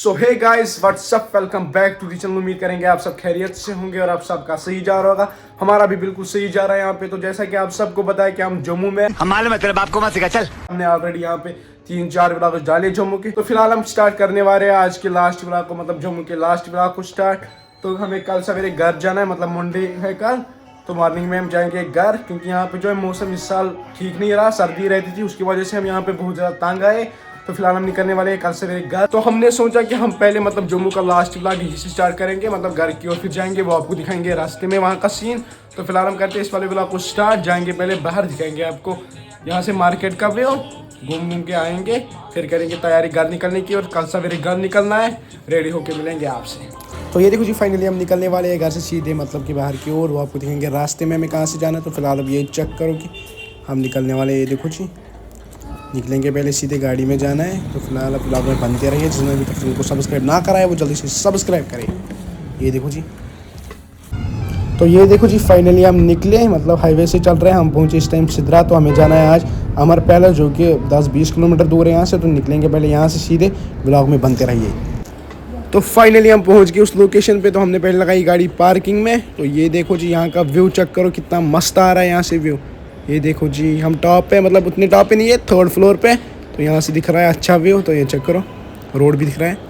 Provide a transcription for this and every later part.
So hey guys what's up welcome back to the channel. उम्मीद करेंगे आप सब खैरियत से होंगे और आप सबका सही जा रहा होगा। हमारा भी बिल्कुल सही जा रहा है यहाँ पे। तो जैसा कि आप सबको पता है कि हम जम्मू में, हम मालूम है तेरे बाप को मत सिखा चल। हमने ऑलरेडी यहाँ पे 3-4 व्लॉग डाले जम्मू के। तो फिलहाल हम स्टार्ट करने वाले हैं आज के लास्ट व्लॉग को, मतलब जम्मू के लास्ट व्लॉग को स्टार्ट। तो हमें कल सवेरे घर जाना है, मतलब मंडे है कल। तो मॉर्निंग में हम जाएंगे घर, क्योंकि यहाँ पे जो है मौसम इस साल ठीक नहीं रहा, सर्दी रहती थी, उसकी वजह से हम यहाँ पे बहुत ज़्यादा तंग आए। तो फिलहाल हम निकलने वाले हैं कल सवेरे घर। तो हमने सोचा कि हम पहले मतलब जम्मू का लास्ट व्लॉग यहीं से स्टार्ट करेंगे, मतलब घर की ओर फिर जाएंगे, वो आपको दिखाएंगे रास्ते में वहाँ का सीन। तो फिलहाल हम करते हैं इस वाले व्लॉग को स्टार्ट। जाएंगे पहले बाहर, दिखाएंगे आपको यहाँ से मार्केट का व्यू, घूम के आएंगे, फिर करेंगे तैयारी घर निकलने की, और कल सवेरे घर निकलना है। रेडी होके मिलेंगे आपसे। तो ये देखो जी, फाइनली हम निकलने वाले हैं घर से सीधे, मतलब कि बाहर की ओर। वो आपको दिखेंगे रास्ते में हमें कहाँ से जाना है। तो फिलहाल अब ये चेक करो कि हम निकलने वाले, ये देखो जी, निकलेंगे पहले सीधे गाड़ी में जाना है। तो फिलहाल अब ब्लॉग में बनते रहिए। जिसने अभी तक चैनल को सब्सक्राइब ना करा है वो जल्दी से सब्सक्राइब करें। ये देखो जी, तो ये देखो जी, फाइनली हम निकले, मतलब हाईवे से चल रहे हैं। हम पहुंचे इस टाइम सिद्धरा। तो हमें जाना है आज अमर पैलेस, जो कि 10-20 किलोमीटर दूर है यहाँ से। तो निकलेंगे पहले यहाँ से सीधे, ब्लॉग में बनते रहिए। तो फाइनली हम पहुंच गए उस लोकेशन पे। तो हमने पहले लगाई गाड़ी पार्किंग में। तो ये देखो जी, यहाँ का व्यू चेक करो, कितना मस्त आ रहा है यहाँ से व्यू। ये देखो जी, हम टॉप पे, मतलब उतने टॉप पे नहीं है, 3rd फ्लोर पे। तो यहाँ से दिख रहा है अच्छा व्यू। तो ये चेक करो, रोड भी दिख रहा है।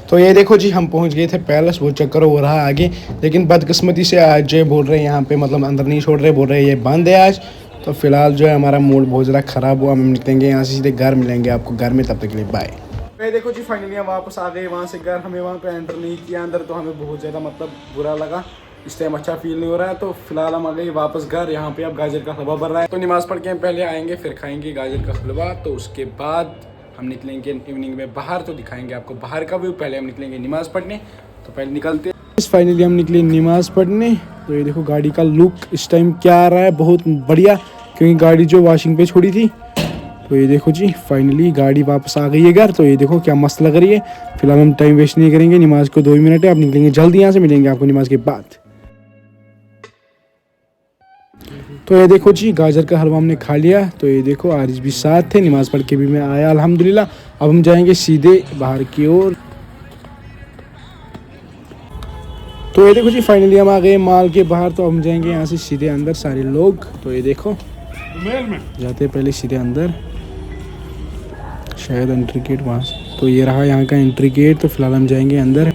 तो ये देखो जी, हम पहुंच गए थे पैलेस, वो चेक करो, वो रहा आगे। लेकिन बदकिस्मती से आज जो बोल रहे हैं यहाँ पे, मतलब अंदर नहीं छोड़ रहे, बोल रहे हैं ये बंद है आज। तो फिलहाल जो है हमारा मूड बहुत ज़्यादा ख़राब हुआ। हम निकलेंगे यहाँ से सीधे घर, मिलेंगे आपको घर में, तब तक के लिए बाय। ये देखो जी, फाइनली हम वापस आ गए वहाँ से घर। हमें वहाँ पे एंटर नहीं किया अंदर, तो हमें बहुत ज़्यादा मतलब बुरा लगा। इस टाइम अच्छा फील नहीं हो रहा है। तो फिलहाल हम आ गए वापस घर। यहाँ पे अब गाजर का हलवा बन रहा है। तो नमाज़ पढ़ के हम पहले आएंगे, फिर खाएंगे गाजर का हलवा। तो उसके बाद हम निकलेंगे इवनिंग में बाहर। तो दिखाएंगे आपको बाहर का व्यू। पहले हम निकलेंगे नमाज़ पढ़ने, तो पहले निकलते हैं। फाइनली हम निकले नमाज़ पढ़ने। तो ये देखो गाड़ी का लुक इस टाइम क्या आ रहा है, बहुत बढ़िया, क्योंकि गाड़ी जो वॉशिंग पे छोड़ी थी। तो ये देखो जी, फाइनली गाड़ी वापस आ गई है घर। तो ये देखो क्या मस्त लग रही है। फिलहाल हम टाइम वेस्ट नहीं करेंगे, नमाज को 2 मिनट है, अब निकलेंगे जल्दी यहाँ से। मिलेंगे आपको नमाज के बाद। तो ये देखो जी, गाजर का हलवा हमने खा लिया। तो ये देखो आरिज भी साथ थे, नमाज पढ़ के भी मैं आया अल्हम्दुलिल्लाह। अब हम जाएंगे सीधे बाहर की ओर। तो ये देखो जी, फाइनली हम आ गए माल के बाहर। तो हम जाएंगे यहाँ से सीधे अंदर सारे लोग। तो ये देखो जाते पहले सीधे अंदर, शायद एंट्री गेट वहाँ से। तो ये रहा यहाँ का एंट्री गेट। तो फिलहाल हम जाएंगे अंदर।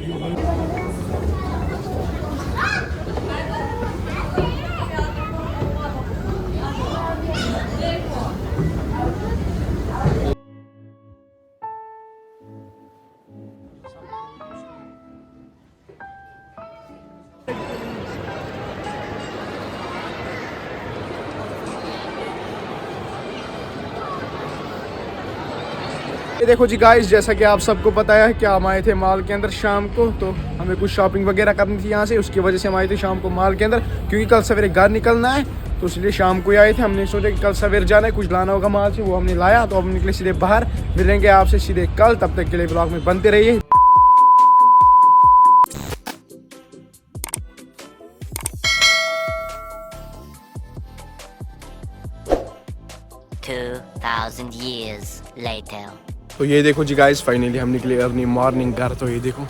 ये देखो जी गाइस, जैसा कि आप सबको पता है कि हम आए थे मॉल के अंदर शाम को। तो हमें कुछ शॉपिंग वगैरह करनी थी यहाँ से, उसकी वजह से हम आए थे शाम को मॉल के अंदर, क्योंकि कल सवेरे घर निकलना है। तो इसलिए शाम को ही आए थे। हमने सोचा कि कल सवेरे जाना है, कुछ लाना होगा मॉल से, वो हमने लाया। तो हम निकले सीधे बाहर। मिलेंगे आपसे सीधे कल, तब तक के लिए ब्लॉग में बनते रहिए। तो ये देखो जी गाइस, फाइनली हम निकले अपनी मॉर्निंग घर। तो ये देखो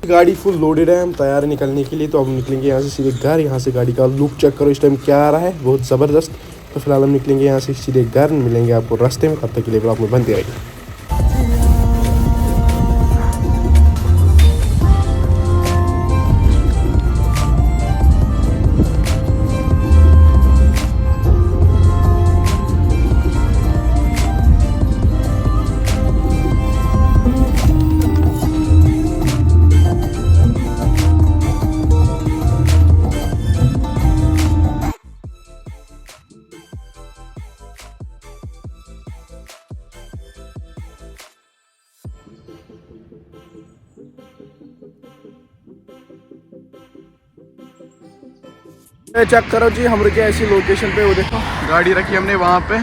गाड़ी फुल लोडेड है, हम तैयार है निकलने के लिए। तो हम निकलेंगे यहाँ से सीधे घर। यहाँ से गाड़ी का लुक चेक करो इस टाइम क्या आ रहा है, बहुत ज़बरदस्त। तो फिलहाल हम निकलेंगे यहाँ से सीधे घर, मिलेंगे आपको रास्ते में, तब तक के लिए ब्लॉग में बनते रहेंगे। चेक करो जी, हम रुके ऐसी लोकेशन पे, वो देखो गाड़ी रखी हमने वहाँ पे।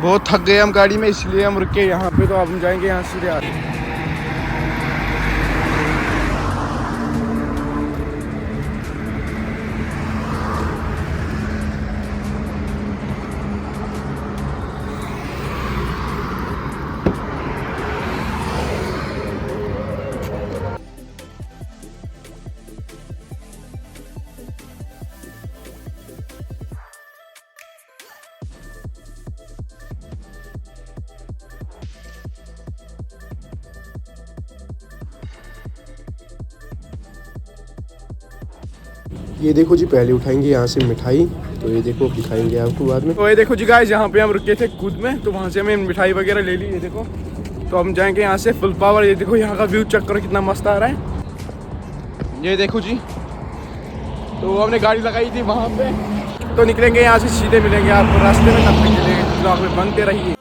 बहुत थक गए हम गाड़ी में, इसलिए हम रुके यहाँ पे। तो अब हम जाएंगे यहाँ सीधे आगे। ये देखो जी, पहले उठाएंगे यहाँ से मिठाई, तो ये देखो दिखाएंगे आपको बाद में। तो ये देखो जी गाइस, यहाँ पे हम रुके थे कूद में, तो वहाँ से हमें मिठाई वगैरह ले ली। ये देखो, तो हम जाएंगे यहाँ से फुल पावर। ये देखो यहाँ का व्यू चेक करो कितना मस्त आ रहा है। ये देखो जी, तो हमने गाड़ी लगाई थी वहाँ पे, तो निकलेंगे यहाँ से, सीधे मिलेंगे आपको रास्ते में। तब तक के लिए ब्लॉग में बनते रहिए।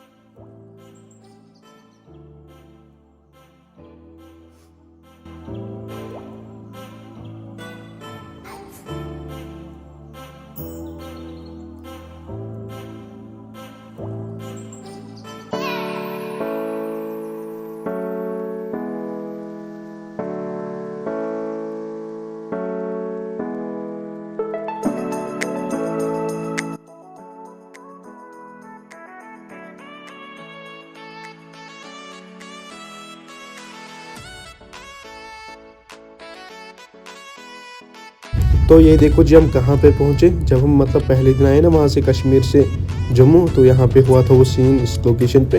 तो ये देखो जी, हम कहाँ पे पहुँचे। जब हम मतलब पहले दिन आए ना वहाँ से कश्मीर से जम्मू, तो यहाँ पे हुआ था वो सीन इस लोकेशन पे,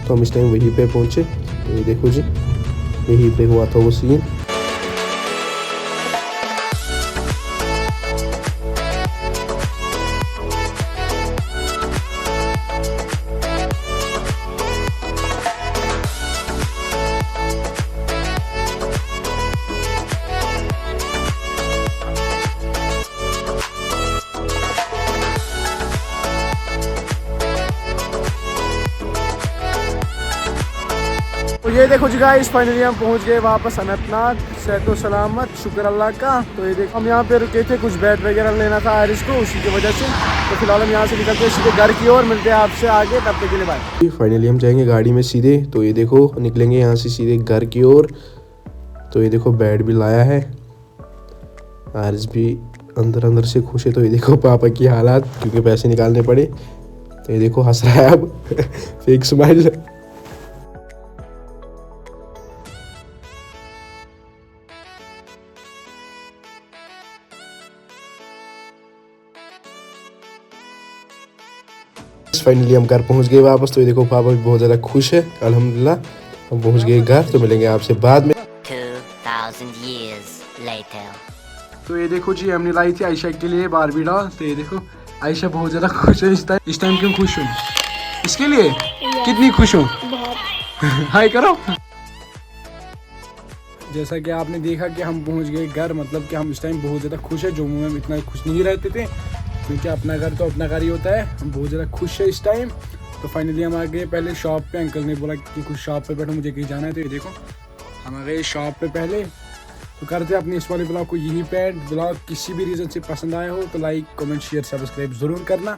तो हम इस टाइम वहीं पे पहुँचे। तो ये देखो जी, यहीं पे हुआ था वो सीन। तो ये देखो जी गाइस, फाइनली हम पहुंच गए वापस अनंतनाग, सेहतो सलामत, शुक्र अल्लाह का। तो ये देखो, हम यहाँ पे रुके थे, कुछ बैट वगैरह लेना था आरिस को, उसी की वजह से। तो फिलहाल हम यहाँ से निकलते हैं सीधे घर की ओर। मिलते हैं आपसे आगे, तब तक के लिए बाय। फाइनली हम जाएंगे गाड़ी में सीधे। तो ये देखो, निकलेंगे यहाँ से सीधे घर की ओर। तो ये देखो, बैट भी लाया है, आरिस भी अंदर अंदर से खुश है। तो ये देखो पापा की हालात, क्योंकि पैसे निकालने पड़े। तो ये देखो हंस रहा है अब फेक स्माइल। फाइनली हम घर पहुंच गए वापस। तो ये देखो पापा भी बहुत ज़्यादा खुश है, अल्हम्दुलिल्लाह। हम पहुंच गए घर, तो मिलेंगे आपसे बाद में। 2000 years later. तो ये देखो जी, हमने लाई थी आयशा के लिए बारबी डॉल। तो ये देखो, आयशा बहुत ज़्यादा खुश है इस टाइम क्यों खुश हो? इसके लिए कितनी खुश हो? हाय करो। जैसा कि आपने देखा कि हम पहुंच गए घर, मतलब कि हम इस टाइम बहुत ज़्यादा खुश है। जम्मू में हम इतना खुश नहीं रहते थे, क्योंकि अपना घर तो अपना घर ही होता है। हम बहुत ज़्यादा खुश है इस टाइम। तो फाइनली हम आ गए पहले शॉप पे। अंकल ने बोला कि कुछ शॉप पे बैठो, मुझे कहीं जाना है। तो ये देखो, हम आ गए शॉप पे पहले। तो करते अपने इस वाले ब्लॉग को यहीं पे। ब्लॉग किसी भी रीज़न से पसंद आया हो तो लाइक, कमेंट, शेयर, सब्सक्राइब ज़रूर करना।